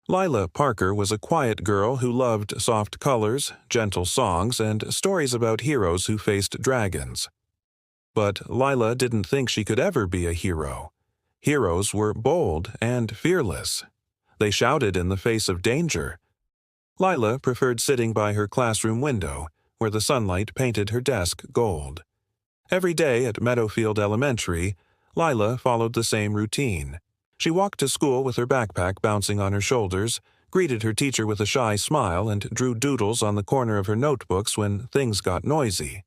Lila Parker was a quiet girl who loved soft colors, gentle songs, and stories about heroes who faced dragons. But Lila didn't think she could ever be a hero. Heroes were bold and fearless. They shouted in the face of danger. Lila preferred sitting by her classroom window, where the sunlight painted her desk gold. Every day at Meadowfield Elementary, Lila followed the same routine. She walked to school with her backpack bouncing on her shoulders, greeted her teacher with a shy smile, and drew doodles on the corner of her notebooks when things got noisy.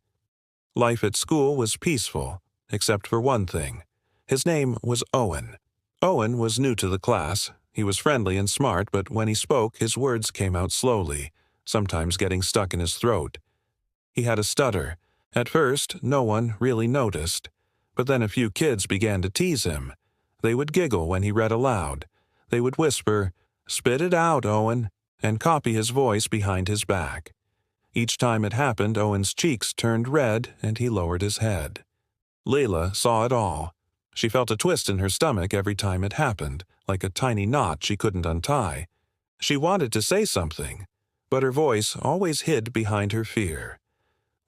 Life at school was peaceful, except for one thing. His name was Owen. Owen was new to the class. He was friendly and smart, but when he spoke, his words came out slowly, sometimes getting stuck in his throat. He had a stutter. At first, no one really noticed, but then a few kids began to tease him. They would giggle when he read aloud. They would whisper, "Spit it out, Owen," and copy his voice behind his back. Each time it happened, Owen's cheeks turned red and he lowered his head. Lila saw it all. She felt a twist in her stomach every time it happened, like a tiny knot she couldn't untie. She wanted to say something, but her voice always hid behind her fear.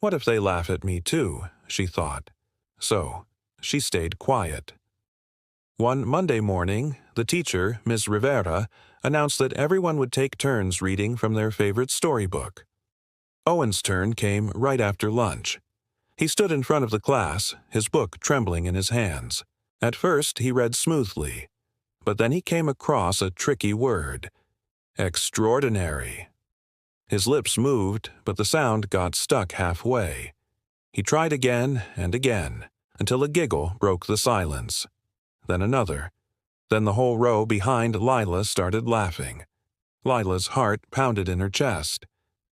What if they laugh at me too, she thought. So, she stayed quiet. One Monday morning, the teacher, Ms. Rivera, announced that everyone would take turns reading from their favorite storybook. Owen's turn came right after lunch. He stood in front of the class, his book trembling in his hands. At first, he read smoothly, but then he came across a tricky word: extraordinary. His lips moved, but the sound got stuck halfway. He tried again and again, until a giggle broke the silence. Then another. Then the whole row behind Lila started laughing. Lila's heart pounded in her chest.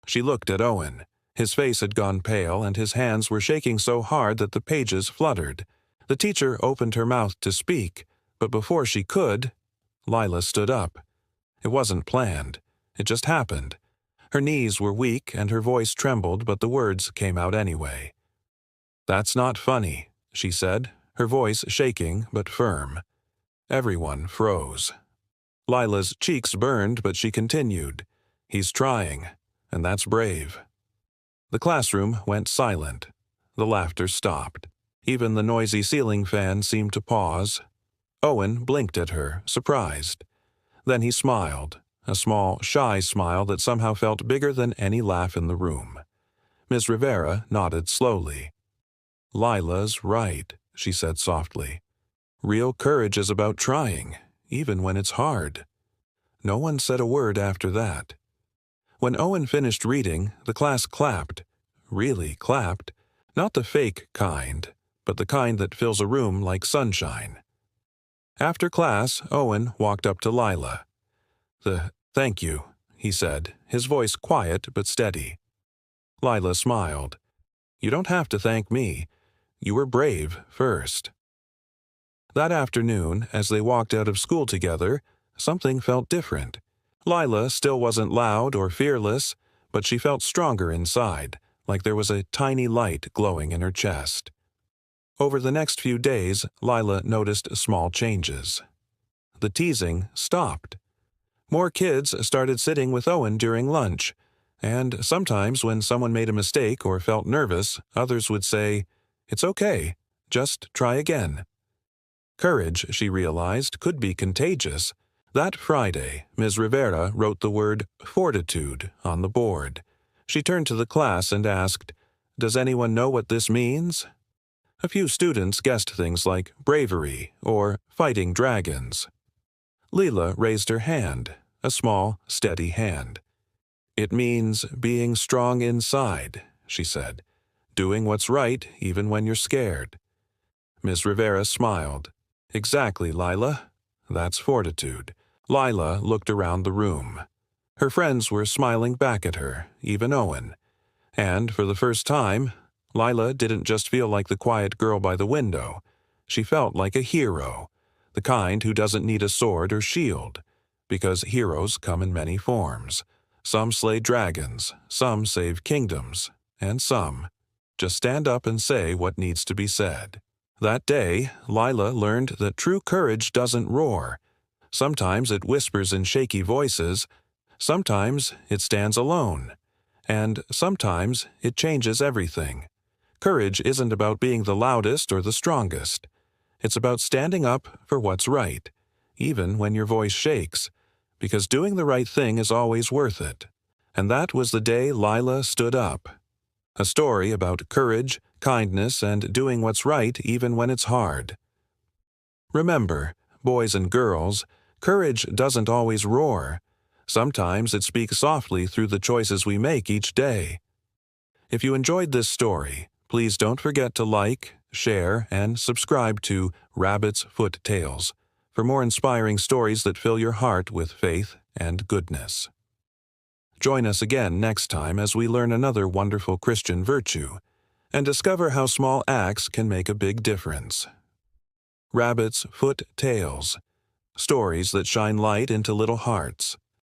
She looked at Owen. His face had gone pale, and his hands were shaking so hard that the pages fluttered. The teacher opened her mouth to speak, but before she could, Lila stood up. It wasn't planned. It just happened. Her knees were weak and her voice trembled, but the words came out anyway. "That's not funny," she said, her voice shaking but firm. Everyone froze. Lila's cheeks burned, but she continued. "He's trying, and that's brave." The classroom went silent. The laughter stopped. Even the noisy ceiling fan seemed to pause. Owen blinked at her, surprised. Then he smiled, a small, shy smile that somehow felt bigger than any laugh in the room. Ms. Rivera nodded slowly. "Lila's right," she said softly. "Real courage is about trying, even when it's hard." No one said a word after that. When Owen finished reading, the class clapped. Really clapped. Not the fake kind, but the kind that fills a room like sunshine. After class, Owen walked up to Lila. Thank you," he said, his voice quiet but steady. Lila smiled. "You don't have to thank me. You were brave first." That afternoon, as they walked out of school together, something felt different. Lila still wasn't loud or fearless, but she felt stronger inside, like there was a tiny light glowing in her chest. Over the next few days, Lila noticed small changes. The teasing stopped. More kids started sitting with Owen during lunch, and sometimes when someone made a mistake or felt nervous, others would say, "It's okay, just try again." Courage, she realized, could be contagious. That Friday, Ms. Rivera wrote the word Fortitude on the board. She turned to the class and asked, "Does anyone know what this means?" A few students guessed things like bravery or fighting dragons. Lila raised her hand, a small, steady hand. "It means being strong inside," she said. "Doing what's right even when you're scared." Ms. Rivera smiled. "Exactly, Lila. That's fortitude." Lila looked around the room. Her friends were smiling back at her, even Owen. And for the first time, Lila didn't just feel like the quiet girl by the window. She felt like a hero, the kind who doesn't need a sword or shield, because heroes come in many forms. Some slay dragons, some save kingdoms, and some just stand up and say what needs to be said. That day, Lila learned that true courage doesn't roar. Sometimes it whispers in shaky voices, sometimes it stands alone, and sometimes it changes everything. Courage isn't about being the loudest or the strongest. It's about standing up for what's right, even when your voice shakes, because doing the right thing is always worth it. And that was the day Lila stood up. A story about courage, kindness, and doing what's right even when it's hard. Remember, boys and girls, courage doesn't always roar. Sometimes it speaks softly through the choices we make each day. If you enjoyed this story, please don't forget to like, share, and subscribe to Rabbit's Foot Tales for more inspiring stories that fill your heart with faith and goodness. Join us again next time as we learn another wonderful Christian virtue and discover how small acts can make a big difference. Rabbit's Foot Tales, stories that shine light into little hearts.